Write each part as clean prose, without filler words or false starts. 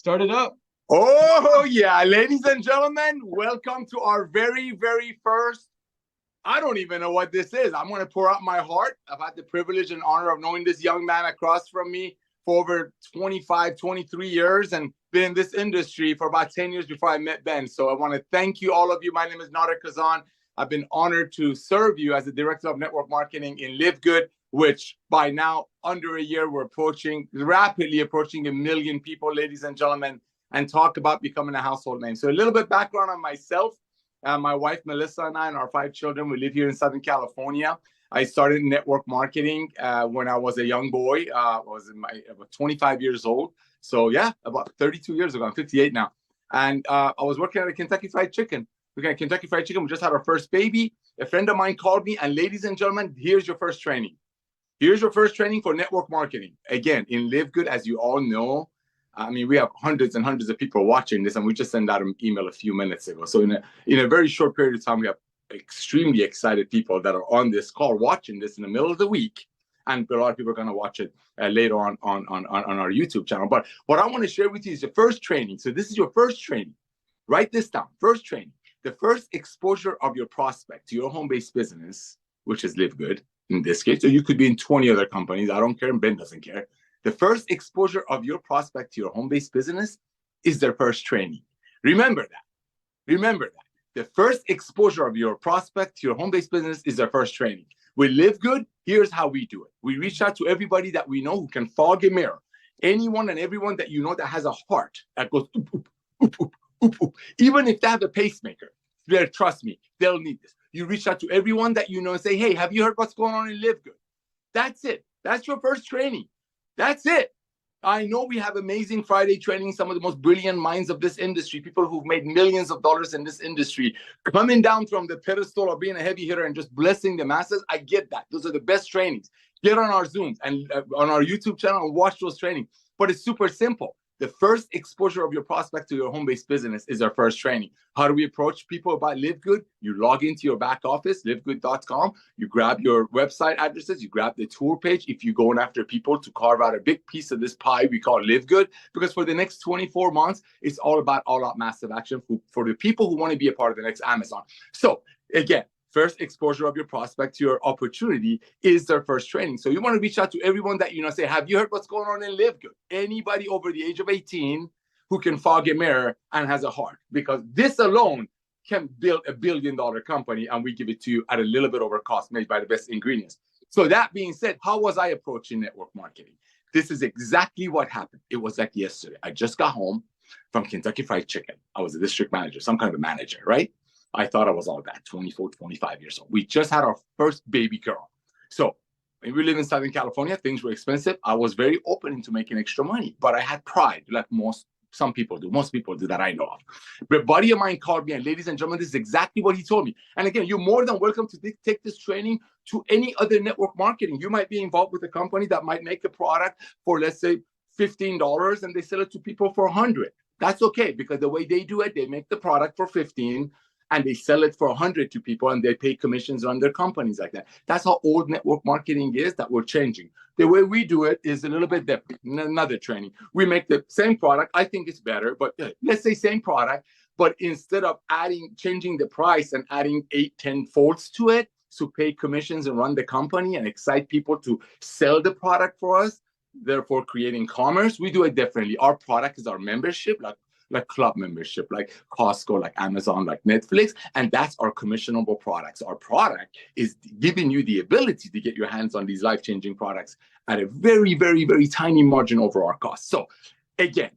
Start it up. Oh, yeah. Ladies and gentlemen, welcome to our very first, I don't even know what this is. I'm going to pour out my heart. I've had the privilege and honor of knowing this young man across from me for over 25, 23 years and been in this industry for about 10 years before I met Ben. So I want to thank you, all of you. My name is Nauder Khazan. I've been honored to serve you as the Director of Network Marketing in LiveGood, which by now, under a year, we're rapidly approaching 1 million people, ladies and gentlemen, and talk about becoming a household name. So a little bit background on myself. My wife, Melissa, and I, and our 5 children, we live here in Southern California. I started network marketing when I was a young boy. I was 25 years old. So yeah, about 32 years ago. I'm 58 now. And I was working at a Kentucky Fried Chicken. We got Kentucky Fried Chicken. We just had our first baby. A friend of mine called me, and ladies and gentlemen, here's your first training. Here's your first training for network marketing. Again, in LiveGood, as you all know, I mean, we have hundreds and hundreds of people watching this, and we just sent out an email a few minutes ago. So in a very short period of time, we have extremely excited people that are on this call watching this in the middle of the week. And a lot of people are going to watch it later on our YouTube channel. But what I want to share with you is the first training. So this is your first training. Write this down. First training. The first exposure of your prospect to your home-based business, which is LiveGood in this case. So you could be in 20 other companies. I don't care, and Ben doesn't care. The first exposure of your prospect to your home-based business is their first training. Remember that. Remember that. The first exposure of your prospect to your home-based business is their first training. With LiveGood, here's how we do it. We reach out to everybody that we know who can fog a mirror. Anyone and everyone that you know that has a heart that goes oop, oop, oop, oop, oop, oop. Even if they have a pacemaker, trust me, they'll need this. You reach out to everyone that you know and say, hey, have you heard what's going on in LiveGood? That's it. That's your first training. That's it. I know we have amazing Friday training, some of the most brilliant minds of this industry, people who've made millions of dollars in this industry, coming down from the pedestal of being a heavy hitter and just blessing the masses. I get that. Those are the best trainings. Get on our Zooms and on our YouTube channel and watch those trainings. But it's super simple. The first exposure of your prospect to your home-based business is our first training. How do we approach people about LiveGood? You log into your back office, livegood.com. You grab your website addresses. You grab the tour page. If you're going after people to carve out a big piece of this pie we call LiveGood, because for the next 24 months, it's all about all-out massive action for the people who want to be a part of the next Amazon. So again, first exposure of your prospect to your opportunity is their first training. So you want to reach out to everyone that you know, say, have you heard what's going on in LiveGood? Anybody over the age of 18 who can fog a mirror and has a heart, because this alone can build $1 billion company, and we give it to you at a little bit over cost, made by the best ingredients. So that being said, how was I approaching network marketing? This is exactly what happened. It was like yesterday. I just got home from Kentucky Fried Chicken. I was a district manager, some kind of a manager, right? I thought I was all that, 24, 25 years old. We just had our first baby girl. So when we live in Southern California, things were expensive. I was very open to making extra money, but I had pride, like some people do. Most people do that I know of. But a buddy of mine called me, and ladies and gentlemen, this is exactly what he told me. And again, you're more than welcome to take this training to any other network marketing. You might be involved with a company that might make a product for, let's say, $15, and they sell it to people for $100. That's okay, because the way they do it, they make the product for $15, and they sell it for $100 to people, and they pay commissions on their companies like that. That's how old network marketing is, that we're changing. The way we do it is a little bit different. Another training. We make the same product. I think it's better, but let's say same product, but instead of changing the price and adding 8, 10 folds to it to pay commissions and run the company and excite people to sell the product for us, therefore creating commerce, we do it differently. Our product is our membership, like club membership, like Costco, like Amazon, like Netflix, and that's our commissionable products. Our product is giving you the ability to get your hands on these life-changing products at a very, very, very tiny margin over our cost. So again,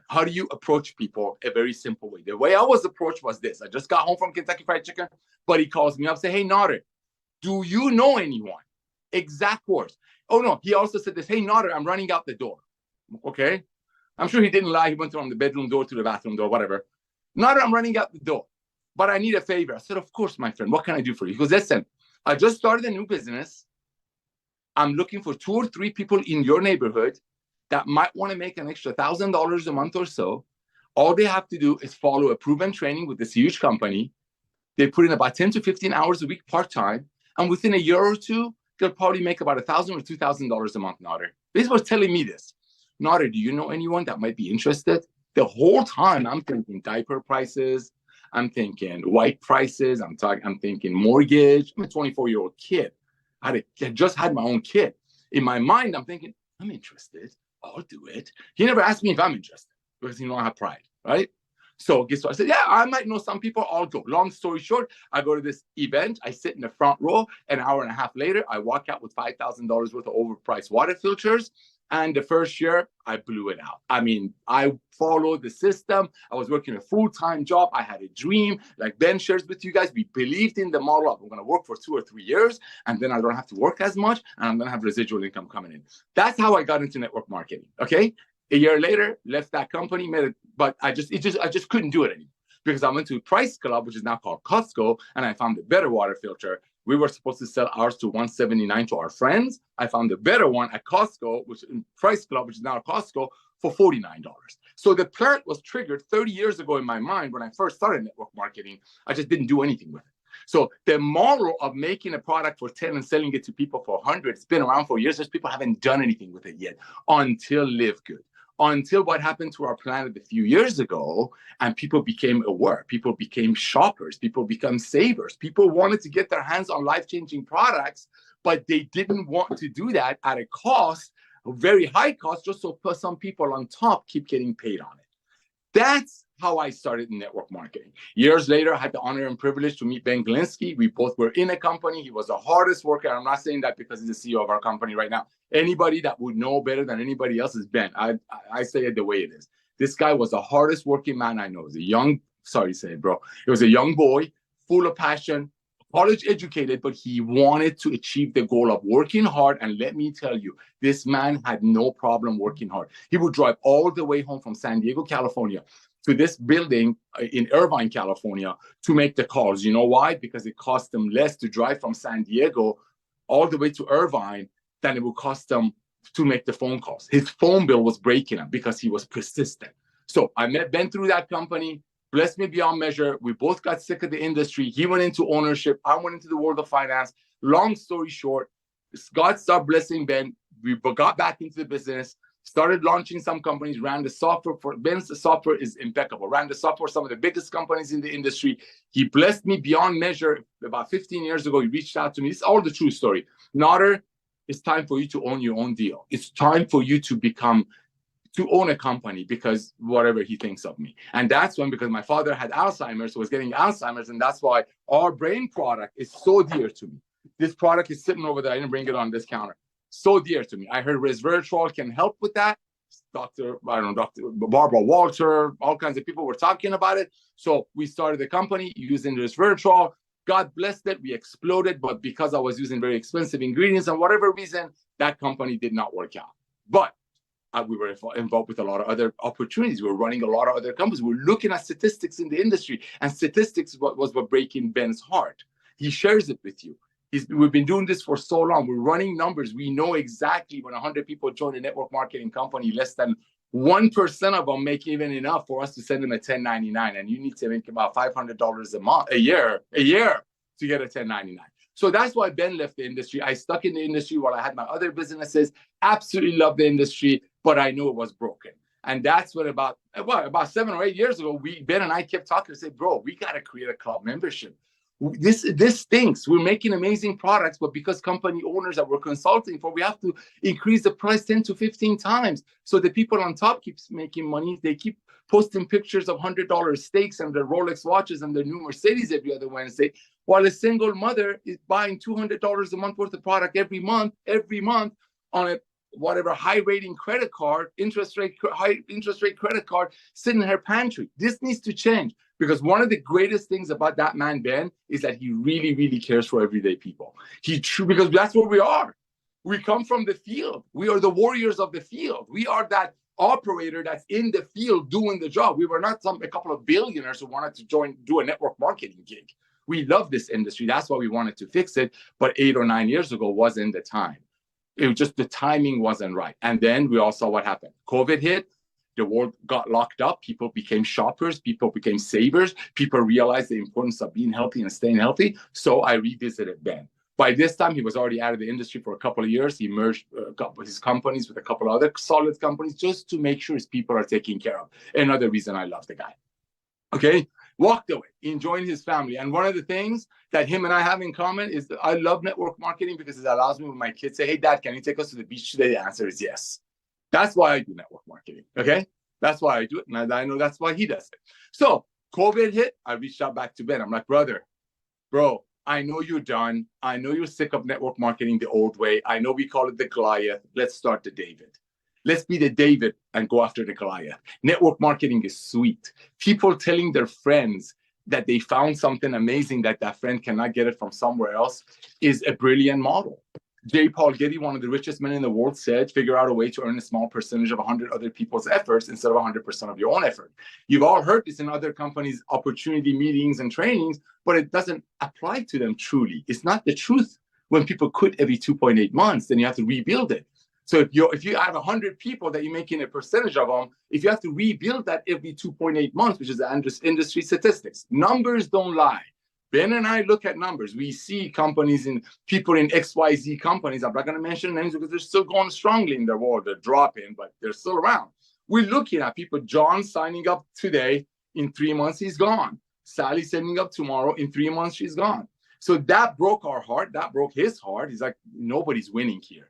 how do you approach people? A very simple way. The way I was approached was this. I just got home from Kentucky Fried Chicken, but he calls me up, say, hey, Nauder, do you know anyone? Exact words. Oh, no, he also said this, hey, Nauder, I'm running out the door. Okay. I'm sure he didn't lie. He went from the bedroom door to the bathroom door, whatever. Not I'm running out the door, but I need a favor. I said, of course, my friend. What can I do for you? He goes, listen, I just started a new business. I'm looking for 2 or 3 people in your neighborhood that might want to make an extra $1,000 a month or so. All they have to do is follow a proven training with this huge company. They put in about 10 to 15 hours a week part-time. And within a year or two, they'll probably make about $1,000 or $2,000 a month, Nauder. This was telling me this. Nauder, do you know anyone that might be interested? The whole time I'm thinking diaper prices, I'm thinking white prices, I'm thinking mortgage. I'm a 24-year-old kid. I just had my own kid. In my mind, I'm thinking, I'm interested. I'll do it. He never asked me if I'm interested because he know I have pride, right? So guess what? I said, yeah, I might know some people. I'll go. Long story short, I go to this event. I sit in the front row. An hour and a half later, I walk out with $5,000 worth of overpriced water filters. And the first year, I blew it out. I mean, I followed the system. I was working a full-time job. I had a dream. Like Ben shares with you guys, we believed in the model of I'm going to work for 2 or 3 years, and then I don't have to work as much, and I'm going to have residual income coming in. That's how I got into network marketing, okay? A year later, left that company, but I just couldn't do it anymore because I went to Price Club, which is now called Costco, and I found a better water filter. We were supposed to sell ours to $179 to our friends. I found a better one at Costco, which in Price Club, which is now Costco, for $49. So the plant was triggered 30 years ago in my mind when I first started network marketing. I just didn't do anything with it. So the model of making a product for 10 and selling it to people for 100, it's been around for years. Just people haven't done anything with it yet until LiveGood. Until what happened to our planet a few years ago, and people became aware, people became shoppers, people became savers. People wanted to get their hands on life-changing products, but they didn't want to do that at a cost, a very high cost, just so some people on top keep getting paid on it. That's how I started in network marketing. Years later, I had the honor and privilege to meet Ben Glinsky. We both were in a company. He was the hardest worker. I'm not saying that because he's the CEO of our company right now. Anybody that would know better than anybody else is Ben. I say it the way it is. This guy was the hardest working man I know. He was a young, sorry to say it, bro. He was a young boy, full of passion, college educated, but he wanted to achieve the goal of working hard. And let me tell you, this man had no problem working hard. He would drive all the way home from San Diego, California, to this building in Irvine, California, to make the calls. You know why? Because it cost them less to drive from San Diego all the way to Irvine than it would cost them to make the phone calls. His phone bill was breaking him because he was persistent. So I met Ben through that company, blessed me beyond measure. We both got sick of the industry. He went into ownership. I went into the world of finance. Long story short, God started blessing Ben. We got back into the business, started launching some companies, ran the software for Ben's. The software is impeccable. Ran the software for some of the biggest companies in the industry. He blessed me beyond measure. About 15 years ago, he reached out to me. This is all the true story. Nauder, it's time for you to own your own deal. It's time for you to own a company because whatever he thinks of me. And that's when, because my father had Alzheimer's, was getting Alzheimer's, and that's why our brain product is so dear to me. This product is sitting over there. I didn't bring it on this counter. So dear to me. I heard resveratrol can help with that. Dr. Barbara Walter, all kinds of people were talking about it. So we started the company using resveratrol. God blessed it. We exploded. But because I was using very expensive ingredients and whatever reason, that company did not work out. But we were involved with a lot of other opportunities. We were running a lot of other companies. We were looking at statistics in the industry. And statistics was what breaking Ben's heart. He shares it with you. We've been doing this for so long. We're running numbers. We know exactly when 100 people join a network marketing company, less than 1% of them make even enough for us to send them a 1099. And you need to make about $500 a year to get a 1099. So that's why Ben left the industry. I stuck in the industry while I had my other businesses. Absolutely loved the industry, but I knew it was broken. And that's when about 7 or 8 years ago, Ben and I kept talking and said, bro, we got to create a club membership. This stinks. We're making amazing products, but because company owners that we're consulting for, we have to increase the price 10 to 15 times. So the people on top keeps making money. They keep posting pictures of $100 steaks and their Rolex watches and their new Mercedes every other Wednesday, while a single mother is buying $200 a month worth of product every month on a whatever high rating credit card, high interest rate credit card sitting in her pantry. This needs to change. Because one of the greatest things about that man, Ben, is that he really, really cares for everyday people. Because that's what we are. We come from the field. We are the warriors of the field. We are that operator that's in the field doing the job. We were not a couple of billionaires who wanted to do a network marketing gig. We love this industry. That's why we wanted to fix it. But 8 or 9 years ago wasn't the time. It was just the timing wasn't right. And then we all saw what happened. COVID hit. The world got locked up. People became shoppers. People became savers. People realized the importance of being healthy and staying healthy. So I revisited Ben. By this time, he was already out of the industry for a couple of years. He merged his companies with a couple of other solid companies just to make sure his people are taken care of. Another reason I love the guy. Okay, walked away, enjoying his family. And one of the things that him and I have in common is that I love network marketing because it allows me when my kids say, hey, Dad, can you take us to the beach today? The answer is yes. That's why I do network marketing, okay? That's why I do it, and I know that's why he does it. So COVID hit, I reached out back to Ben. I'm like, bro, I know you're done. I know you're sick of network marketing the old way. I know we call it the Goliath. Let's start the David. Let's be the David and go after the Goliath. Network marketing is sweet. People telling their friends that they found something amazing that that friend cannot get it from somewhere else is a brilliant model. J. Paul Getty, one of the richest men in the world, said, figure out a way to earn a small percentage of 100 other people's efforts instead of 100% of your own effort. You've all heard this in other companies' opportunity meetings and trainings, but it doesn't apply to them truly. It's not the truth. When people quit every 2.8 months, then you have to rebuild it. So if you have 100 people that you're making a percentage of them, if you have to rebuild that every 2.8 months, which is the industry statistics, numbers don't lie. Ben and I look at numbers. We see companies and people in XYZ companies. I'm not going to mention names because they're still going strongly in their world. They're dropping, but they're still around. We're looking at people. John signing up today. In 3 months, he's gone. Sally signing up tomorrow. In 3 months, she's gone. So that broke our heart. That broke his heart. He's like, nobody's winning here.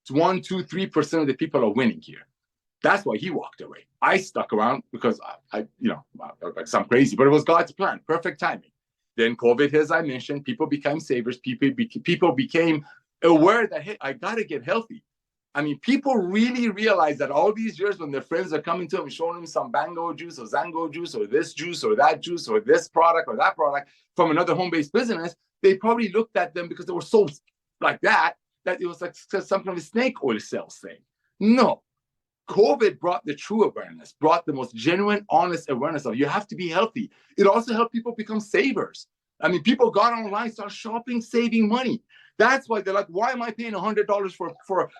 It's 1%, 2%, 3% of the people are winning here. That's why he walked away. I stuck around because I I'm crazy, but it was God's plan. Perfect timing. Then COVID, as I mentioned, people became savers. People became aware that, hey, I got to get healthy. I mean, people really realize that all these years when their friends are coming to them and showing them some Bango juice or Zango juice or this juice or that juice or this product or that product from another home-based business, they probably looked at them because they were so like that it was like some kind of a snake oil sales thing. No. COVID brought the true awareness, brought the most genuine, honest awareness of you have to be healthy. It also helped people become savers. I mean, people got online, started shopping, saving money. That's why they're like, why am I paying $100 for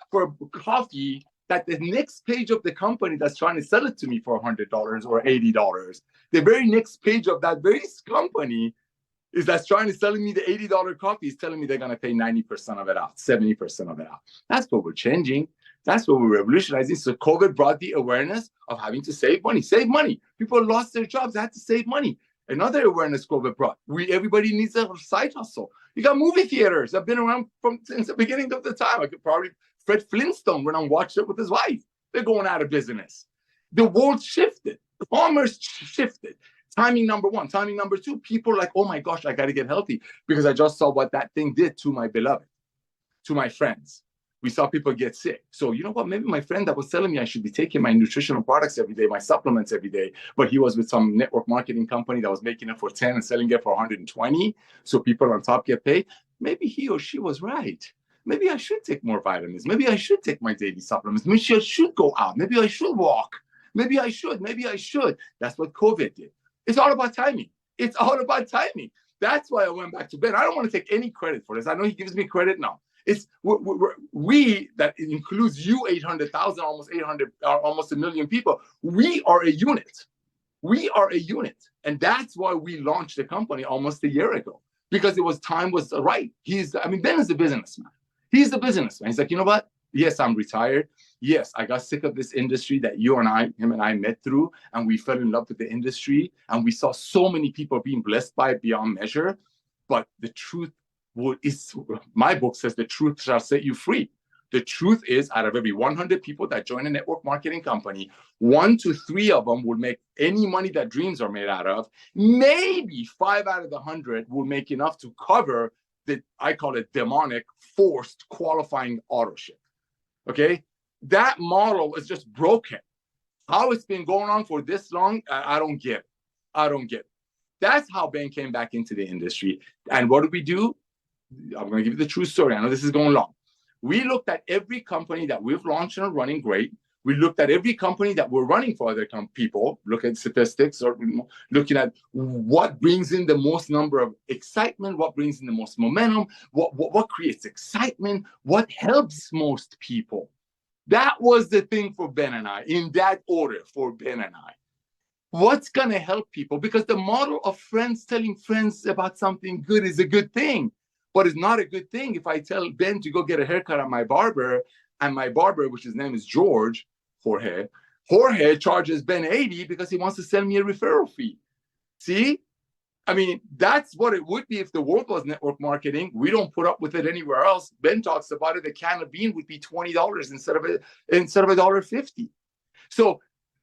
coffee that the next page of the company that's trying to sell it to me for $100 or $80? The very next page of that very company is that's trying to sell me the $80 coffee is telling me they're going to pay 90% of it out, 70% of it out. That's what we're changing. That's what we're revolutionizing. So COVID brought the awareness of having to save money. Save money. People lost their jobs. They had to save money. Another awareness COVID brought. Everybody needs a side hustle. You got movie theaters that have been around since the beginning of the time. I could probably Fred Flintstone went and watched it with his wife. They're going out of business. The world shifted. Commerce shifted. Timing number one. Timing number two, people are like, oh my gosh, I got to get healthy because I just saw what that thing did to my beloved, to my friends. We saw people get sick. So you know what? Maybe my friend that was telling me I should be taking my nutritional products every day, my supplements every day, but he was with some network marketing company that was making it for 10 and selling it for 120. So people on top get paid. Maybe he or she was right. Maybe I should take more vitamins. Maybe I should take my daily supplements. Maybe I should go out. Maybe I should walk. Maybe I should. That's what COVID did. It's all about timing. It's all about timing. That's why I went back to Ben. I don't want to take any credit for this. I know he gives me credit now. It's we that includes you, 800,000, almost 800, almost 1 million people. We are a unit. We are a unit, and that's why we launched the company almost a year ago because time was right. Ben is a businessman. He's the businessman. He's like, you know what? Yes, I'm retired. Yes, I got sick of this industry that him and I met through, and we fell in love with the industry, and we saw so many people being blessed by it beyond measure. But the truth is, my book says the truth shall set you free. The truth is, out of every 100 people that join a network marketing company, 1 to 3 of them will make any money that dreams are made out of. Maybe 5 out of the 100 will make enough to cover I call it demonic, forced qualifying auto ship. Okay? That model is just broken. How it's been going on for this long, I don't get it. That's how Ben came back into the industry. And what did we do? I'm going to give you the true story. I know this is going long. We looked at every company that we've launched and are running great. We looked at every company that we're running for other people, look at statistics, or looking at what brings in the most number of excitement, what brings in the most momentum, what creates excitement, what helps most people. That was the thing for Ben and I, in that order for Ben and I. What's going to help people? Because the model of friends telling friends about something good is a good thing. But it's not a good thing if I tell Ben to go get a haircut at my barber, and my barber, which his name is Jorge charges Ben 80 because he wants to send me a referral fee. See? I mean, that's what it would be if the world was network marketing. We don't put up with it anywhere else. Ben talks about it. A can of bean would be $20 instead of $1.50. So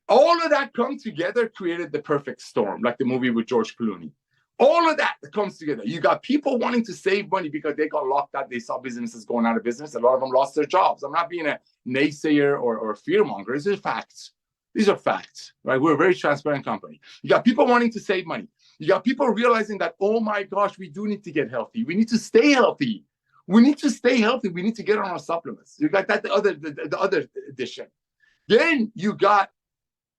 all of that come together created the perfect storm, like the movie with George Clooney. All of that comes together. You got people wanting to save money because they got locked out. They saw businesses going out of business. A lot of them lost their jobs. I'm not being a naysayer or a fearmonger. These are facts. These are facts, right? We're a very transparent company. You got people wanting to save money. You got people realizing that, oh my gosh, we do need to get healthy. We need to stay healthy. We need to stay healthy. We need to get on our supplements. You got that, the other edition. Then you got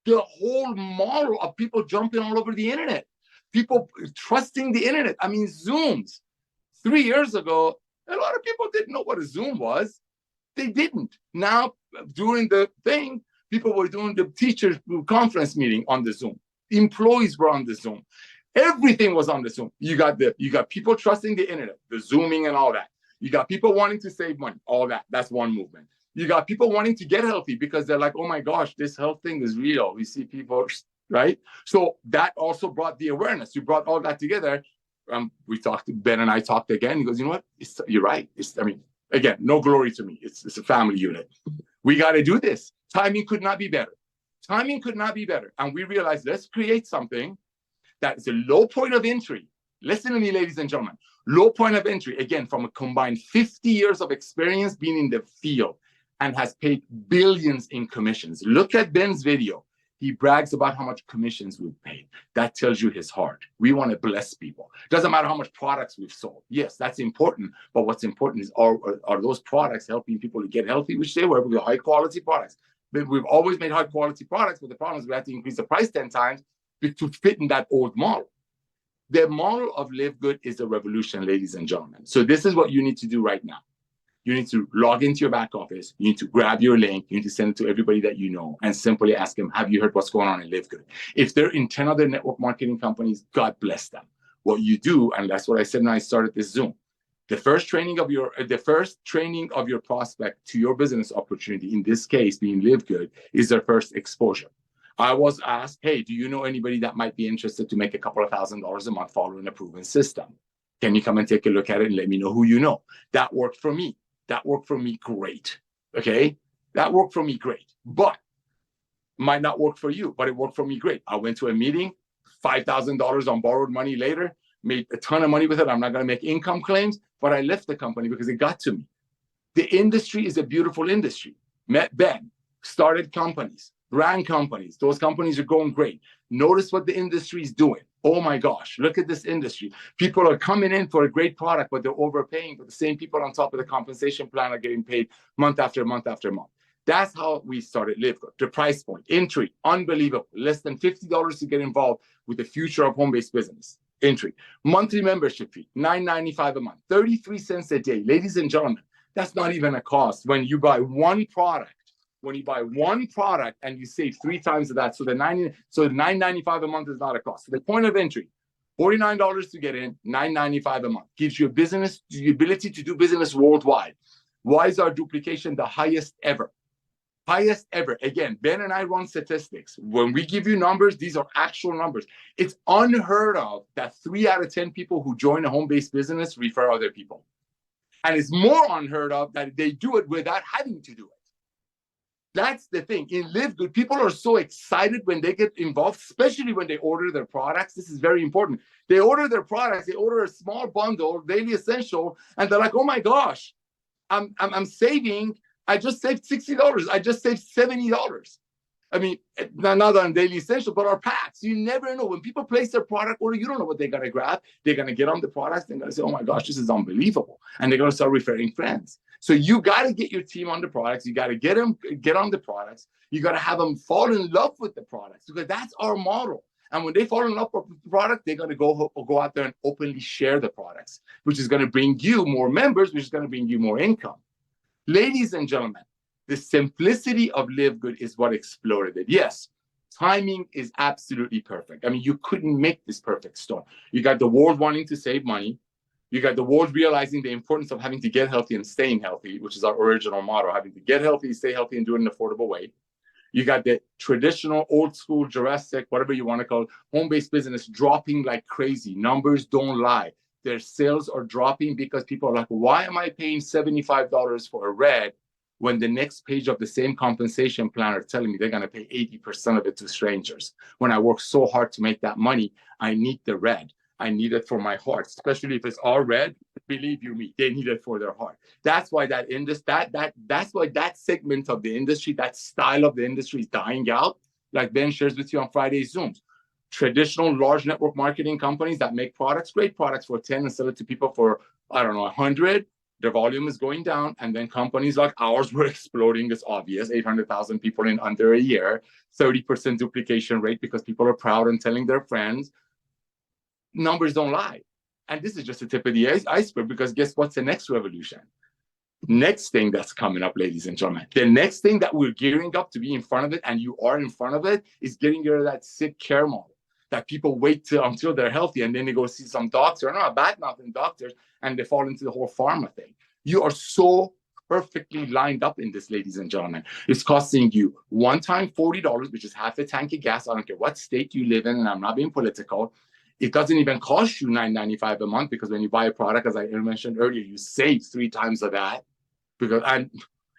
the whole model of people jumping all over the internet. People trusting the internet. I mean, Zooms. 3 years ago, a lot of people didn't know what a Zoom was. They didn't. Now, during the thing, people were doing the teacher conference meeting on the Zoom. Employees were on the Zoom. Everything was on the Zoom. You got people trusting the internet, the Zooming and all that. You got people wanting to save money, all that. That's one movement. You got people wanting to get healthy because they're like, oh my gosh, this health thing is real. We see people, right? So that also brought the awareness. You brought all that together. Ben and I talked again. He goes, you know what? You're right. Again, no glory to me. It's a family unit. We got to do this. Timing could not be better. Timing could not be better. And we realized, let's create something that is a low point of entry. Listen to me, ladies and gentlemen. Low point of entry, again, from a combined 50 years of experience being in the field and has paid billions in commissions. Look at Ben's video. He brags about how much commissions we've paid. That tells you his heart. We want to bless people. Doesn't matter how much products we've sold. Yes, that's important. But what's important is are those products helping people to get healthy, which they were with high quality products. But we've always made high quality products, but the problem is we have to increase the price 10 times to fit in that old model. The model of LiveGood is a revolution, ladies and gentlemen. So this is what you need to do right now. You need to log into your back office. You need to grab your link. You need to send it to everybody that you know and simply ask them, have you heard what's going on in LiveGood? If they're in 10 other network marketing companies, God bless them. What you do, and that's what I said when I started this Zoom, the first training of your prospect to your business opportunity, in this case being LiveGood, is their first exposure. I was asked, hey, do you know anybody that might be interested to make a couple of $1,000s a month following a proven system? Can you come and take a look at it and let me know who you know? That worked for me. That worked for me great. Okay? That worked for me great. But might not work for you, but it worked for me great. I went to a meeting, $5,000 on borrowed money later, made a ton of money with it. I'm not going to make income claims, but I left the company because it got to me. The industry is a beautiful industry. Met Ben, started companies, ran companies. Those companies are going great. Notice what the industry is doing. Oh my gosh, look at this industry. People are coming in for a great product, but they're overpaying. But the same people on top of the compensation plan are getting paid month after month after month. That's how we started LiveGood. The price point, entry, unbelievable. Less than $50 to get involved with the future of home-based business. Entry. Monthly membership fee, $9.95 a month, 33 cents a day. Ladies and gentlemen, that's not even a cost when you buy one product. When you buy one product and you save 3 times of that, so the $9.95 a month is not a cost. So the point of entry, $49 to get in, $9.95 a month. Gives you the ability to do business worldwide. Why is our duplication the highest ever? Highest ever. Again, Ben and I run statistics. When we give you numbers, these are actual numbers. It's unheard of that 3 out of 10 people who join a home-based business refer other people. And it's more unheard of that they do it without having to do it. That's the thing. In LiveGood, people are so excited when they get involved, especially when they order their products. This is very important. They order their products, they order a small bundle, daily essential, and they're like, oh my gosh, I'm saving. I just saved $60. I just saved $70. I mean, not on daily essential, but our packs. You never know. When people place their product order, you don't know what they're going to grab. They're going to get on the products. They're going to say, oh my gosh, this is unbelievable. And they're going to start referring friends. So you got to get your team on the products. You got to get on the products. You got to have them fall in love with the products because that's our model. And when they fall in love with the product, they're going to go out there and openly share the products, which is going to bring you more members, which is going to bring you more income. Ladies and gentlemen, the simplicity of LiveGood is what exploded it. Yes, timing is absolutely perfect. I mean, you couldn't make this perfect storm. You got the world wanting to save money. You got the world realizing the importance of having to get healthy and staying healthy, which is our original motto, having to get healthy, stay healthy, and do it in an affordable way. You got the traditional, old school, Jurassic, whatever you want to call it, home-based business dropping like crazy. Numbers don't lie. Their sales are dropping because people are like, why am I paying $75 for a red when the next page of the same compensation plan are telling me they're going to pay 80% of it to strangers? When I work so hard to make that money, I need the red. I need it for my heart, especially if it's all red. Believe you me, they need it for their heart. That's why that's why that segment of the industry, that style of the industry is dying out. Like Ben shares with you on Friday Zooms. Traditional large network marketing companies that make products, great products for 10 and sell it to people for, I don't know, 100. Their volume is going down. And then companies like ours were exploding. It's obvious. 800,000 people in under a year, 30% duplication rate because people are proud and telling their friends. Numbers don't lie. And this is just the tip of the iceberg, because guess what's the next revolution? Next thing that's coming up, ladies and gentlemen, the next thing that we're gearing up to be in front of it, and you are in front of it, is getting rid of that sick care model that people wait until they're healthy and then they go see some doctor. I'm not bad mouthing doctors, and they fall into the whole pharma thing. You are so perfectly lined up in this, ladies and gentlemen. It's costing you one time $40, which is half a tank of gas. I don't care what state you live in, and I'm not being political. It doesn't even cost you $9.95 a month, because when you buy a product, as I mentioned earlier, you save 3 times of that. Because, and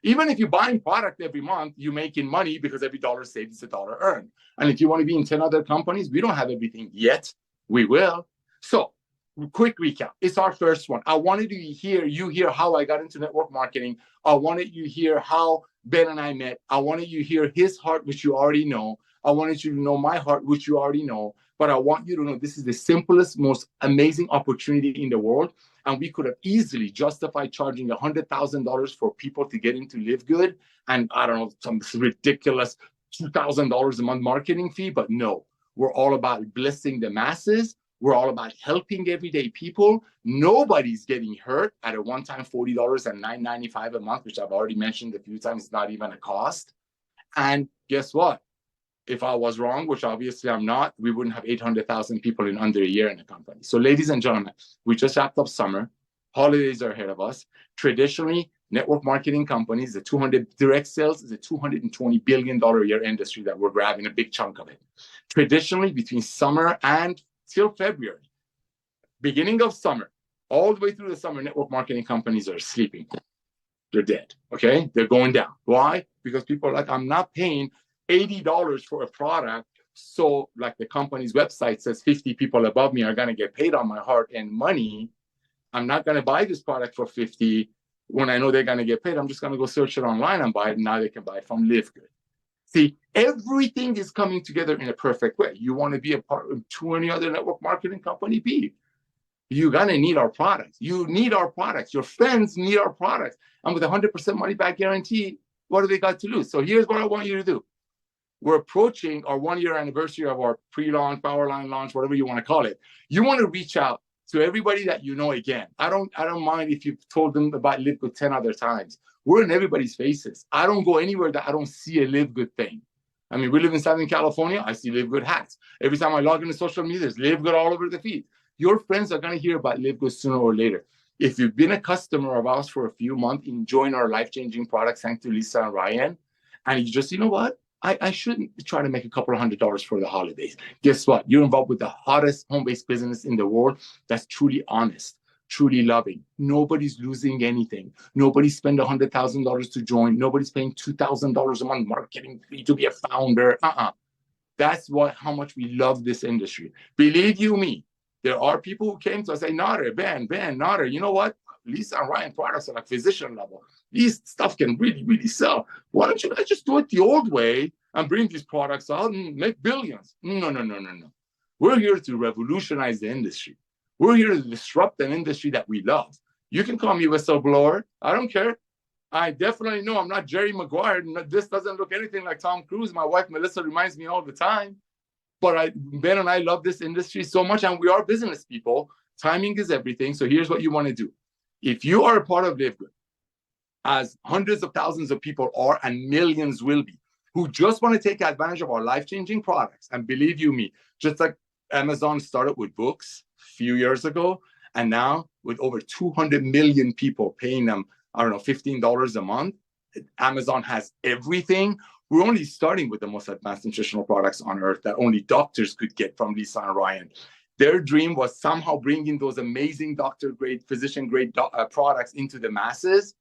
even if you're buying product every month, you're making money, because every dollar saved is a dollar earned. And if you want to be in 10 other companies, we don't have everything yet. We will. So, quick recap. It's our first one. I wanted you hear how I got into network marketing. I wanted you to hear how Ben and I met. I wanted you to hear his heart, which you already know. I wanted you to know my heart, which you already know. But I want you to know this is the simplest, most amazing opportunity in the world. And we could have easily justified charging $100,000 for people to get into LiveGood, and I don't know, some ridiculous $2,000 a month marketing fee. But no, we're all about blessing the masses. We're all about helping everyday people. Nobody's getting hurt at a one-time $40 and $9.95 a month, which I've already mentioned a few times. It's not even a cost. And guess what? If I was wrong, which obviously I'm not, we wouldn't have 800,000 people in under a year in the company. So ladies and gentlemen, we just wrapped up summer. Holidays are ahead of us. Traditionally, network marketing companies, the 200 direct sales is a $220 billion a year industry that we're grabbing a big chunk of it. Traditionally, between summer and till February, beginning of summer, all the way through the summer, network marketing companies are sleeping. They're dead, okay? They're going down. Why? Because people are like, I'm not paying $80 for a product, so like the company's website says 50 people above me are going to get paid on my heart and money. I'm not going to buy this product for 50 when I know they're going to get paid. I'm just going to go search it online and buy it. Now they can buy it from LiveGood. See, everything is coming together in a perfect way. You want to be a part of 20 other network marketing company, be. You're going to need our products. You need our products. Your friends need our products. And with 100% money back guarantee, what do they got to lose? So here's what I want you to do. We're approaching our 1-year anniversary of our pre-launch, power line launch, whatever you want to call it. You want to reach out to everybody that you know again. I don't mind if you've told them about LiveGood 10 other times. We're in everybody's faces. I don't go anywhere that I don't see a LiveGood thing. I mean, we live in Southern California. I see LiveGood hats. Every time I log into social media, there's LiveGood all over the feed. Your friends are going to hear about LiveGood sooner or later. If you've been a customer of ours for a few months, enjoying our life-changing products, thanks to Lisa and Ryan, and you just, you know what? I shouldn't try to make a couple of $100 for the holidays. Guess what? You're involved with the hottest home-based business in the world that's truly honest, truly loving. Nobody's losing anything. Nobody spent $100,000 to join. Nobody's paying $2,000 a month marketing fee to be a founder. That's how much we love this industry. Believe you me, there are people who came to us and say, Nauder, Ben, Nauder, you know what? Lisa and Ryan products are like physician level. These stuff can really, really sell. Why don't you guys just do it the old way and bring these products out and make billions? No. We're here to revolutionize the industry. We're here to disrupt an industry that we love. You can call me whistleblower. I don't care. I definitely know I'm not Jerry Maguire. This doesn't look anything like Tom Cruise. My wife, Melissa, reminds me all the time. But Ben and I love this industry so much, and we are business people. Timing is everything. So here's what you want to do. If you are a part of LiveGood, as hundreds of thousands of people are and millions will be, who just want to take advantage of our life-changing products, and believe you me, just like Amazon started with books a few years ago, and now with over 200 million people paying them, I don't know, $15 a month. Amazon has everything. We're only starting with the most advanced nutritional products on earth that only doctors could get from Lisa and Ryan. Their dream was somehow bringing those amazing doctor-grade, physician-grade products into the masses.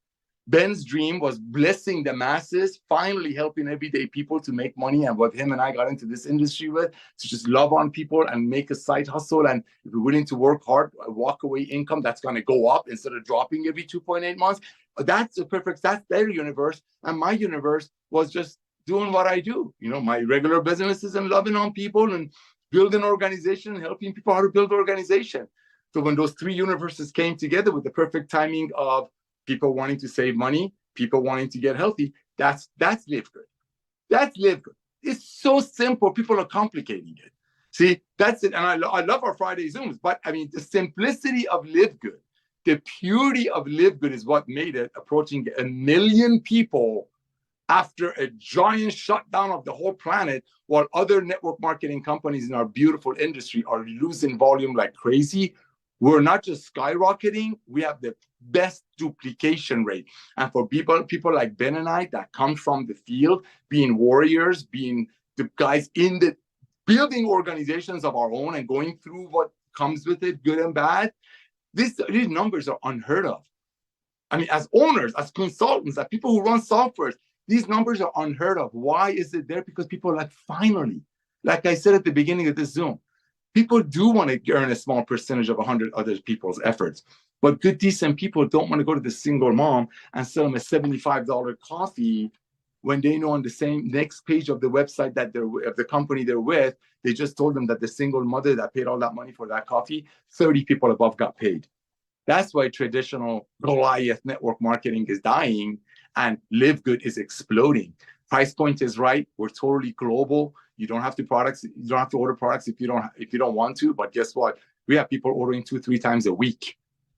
Ben's dream was blessing the masses, finally helping everyday people to make money. And what him and I got into this industry with, to just love on people and make a side hustle. And if you're willing to work hard, a walk away income that's going to go up instead of dropping every 2.8 months. That's a perfect, that's their universe. And my universe was just doing what I do. You know, my regular businesses and loving on people and building organization and helping people how to build organization. So when those three universes came together with the perfect timing of people wanting to save money, people wanting to get healthy, that's LiveGood. That's LiveGood. It's so simple. People are complicating it. See, that's it. And I love our Friday Zooms, but I mean, the simplicity of LiveGood, the purity of LiveGood is what made it approaching 1 million people after a giant shutdown of the whole planet, while other network marketing companies in our beautiful industry are losing volume like crazy. We're not just skyrocketing, we have the best duplication rate. And for people like Ben and I that come from the field, being warriors, being the guys in the building organizations of our own and going through what comes with it, good and bad, these numbers are unheard of. I mean, as owners, as consultants, as people who run softwares, these numbers are unheard of. Why is it there? Because people are like, finally, like I said at the beginning of this Zoom, people do want to earn a small percentage of 100 other people's efforts. But good, decent people don't want to go to the single mom and sell them a $75 coffee when they know on the same next page of the website that of the company they're with, they just told them that the single mother that paid all that money for that coffee, 30 people above got paid. That's why traditional Goliath network marketing is dying and LiveGood is exploding. Price point is right. We're totally global. You don't have to order products if you don't want to. But guess what? We have people ordering 2-3 times a week.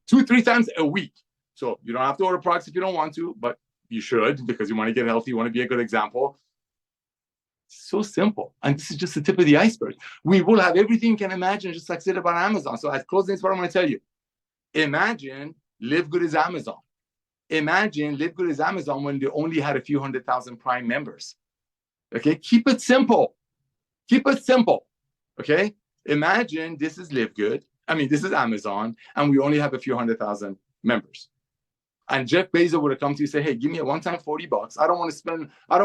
2-3 times a week. So you don't have to order products if you don't want to, but you should because you want to get healthy. You want to be a good example. So simple. And this is just the tip of the iceberg. We will have everything you can imagine, just like I said about Amazon. So at closing, this is what I'm going to tell you. Imagine LiveGood is Amazon. Imagine LiveGood is Amazon when they only had a few 100,000 Prime members. Okay, keep it simple. Keep it simple. Okay, imagine this is LiveGood. I mean, this is Amazon, and we only have a few 100,000 members. And Jeff Bezos would have come to you and say, hey, give me a one-time $40. I don't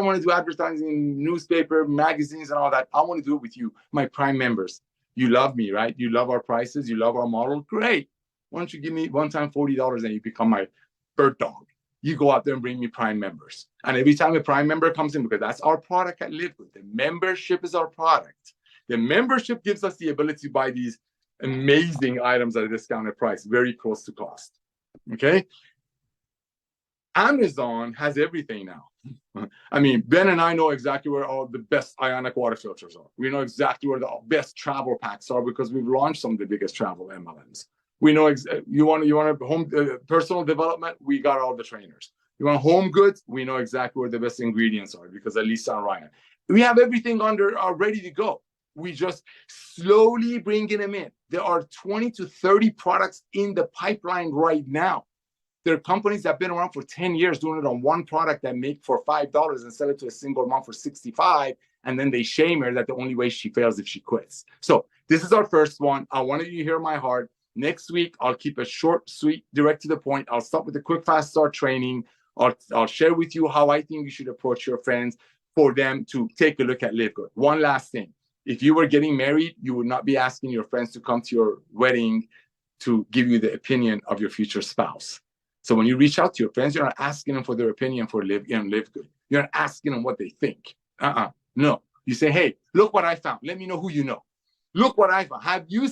want to do advertising, newspaper, magazines, and all that. I want to do it with you, my Prime members. You love me, right? You love our prices. You love our model. Great. Why don't you give me one-time $40 and you become my bird dog? You go out there and bring me Prime members. And every time a Prime member comes in, because that's our product at LiveGood, the membership is our product. The membership gives us the ability to buy these amazing items at a discounted price, very close to cost. Okay? Amazon has everything now. I mean, Ben and I know exactly where all the best ionic water filters are. We know exactly where the best travel packs are because we've launched some of the biggest travel MLMs. We know you want a home personal development. We got all the trainers. You want home goods. We know exactly where the best ingredients are because of Lisa and Ryan. We have everything ready to go. We just slowly bringing them in. There are 20 to 30 products in the pipeline right now. There are companies that have been around for 10 years doing it on one product that make for $5 and sell it to a single mom for $65, and then they shame her that the only way she fails if she quits. So this is our first one. I wanted you to hear my heart. Next week, I'll keep it short, sweet, direct to the point. I'll start with the quick, fast start training. I'll share with you how I think you should approach your friends for them to take a look at LiveGood. One last thing. If you were getting married, you would not be asking your friends to come to your wedding to give you the opinion of your future spouse. So when you reach out to your friends, you're not asking them for their opinion for LiveGood. You're not asking them what they think. No. You say, hey, look what I found. Let me know who you know. Look what I found. Have you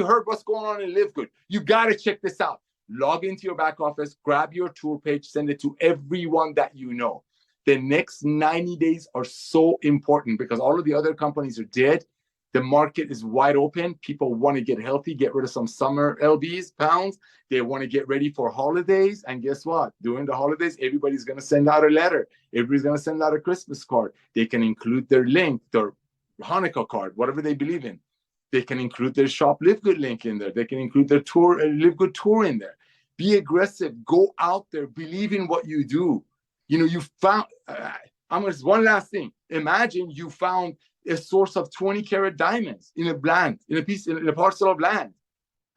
heard what's going on in LiveGood? You got to check this out. Log into your back office, grab your tool page, send it to everyone that you know. The next 90 days are so important because all of the other companies are dead. The market is wide open. People want to get healthy, get rid of some summer LBs, pounds. They want to get ready for holidays. And guess what? During the holidays, everybody's going to send out a letter. Everybody's going to send out a Christmas card. They can include their link, their Hanukkah card, whatever they believe in. They can include their shop LiveGood link in there. They can include their tour, LiveGood tour in there. Be aggressive. Go out there. Believe in what you do. You know, you found. One last thing. Imagine you found a source of 20-carat diamonds in a parcel of land,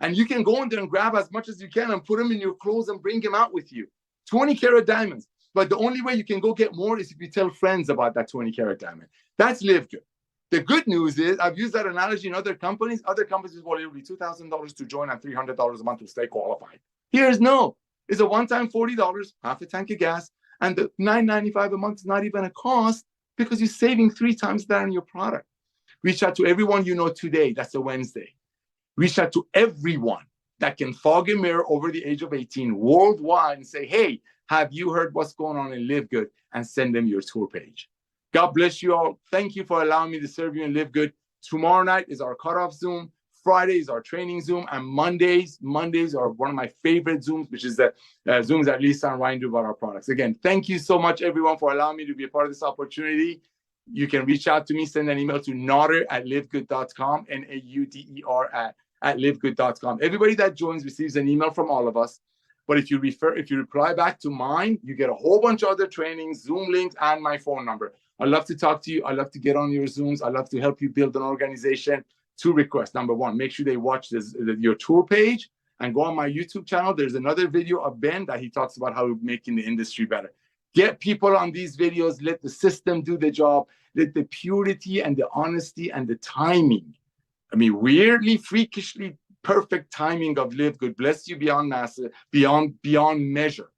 and you can go in there and grab as much as you can and put them in your clothes and bring them out with you. 20-carat diamonds. But the only way you can go get more is if you tell friends about that 20-carat diamond. That's LiveGood. The good news is, I've used that analogy in other companies. Other companies will it'll be $2,000 to join and $300 a month to stay qualified. Here's no. It's a one-time $40, half a tank of gas, and the $9.95 a month is not even a cost because you're saving 3 times that on your product. Reach out to everyone you know today. That's a Wednesday. Reach out to everyone that can fog a mirror over the age of 18 worldwide and say, hey, have you heard what's going on in LiveGood? And send them your tour page. God bless you all. Thank you for allowing me to serve you in LiveGood. Tomorrow night is our cutoff Zoom. Friday is our training Zoom. And Mondays are one of my favorite Zooms, which is the Zooms that Lisa and Ryan do about our products. Again, thank you so much, everyone, for allowing me to be a part of this opportunity. You can reach out to me, send an email to Nauder@livegood.com, Nauder at livegood.com. Everybody that joins receives an email from all of us. But if you reply back to mine, you get a whole bunch of other trainings, Zoom links, and my phone number. I'd love to talk to you. I'd love to get on your Zooms. I'd love to help you build an organization. 2 requests. Number 1, make sure they watch your tour page and go on my YouTube channel. There's another video of Ben that he talks about how we're making the industry better. Get people on these videos. Let the system do the job. Let the purity and the honesty and the timing. I mean, weirdly, freakishly perfect timing of LiveGood bless you beyond measure.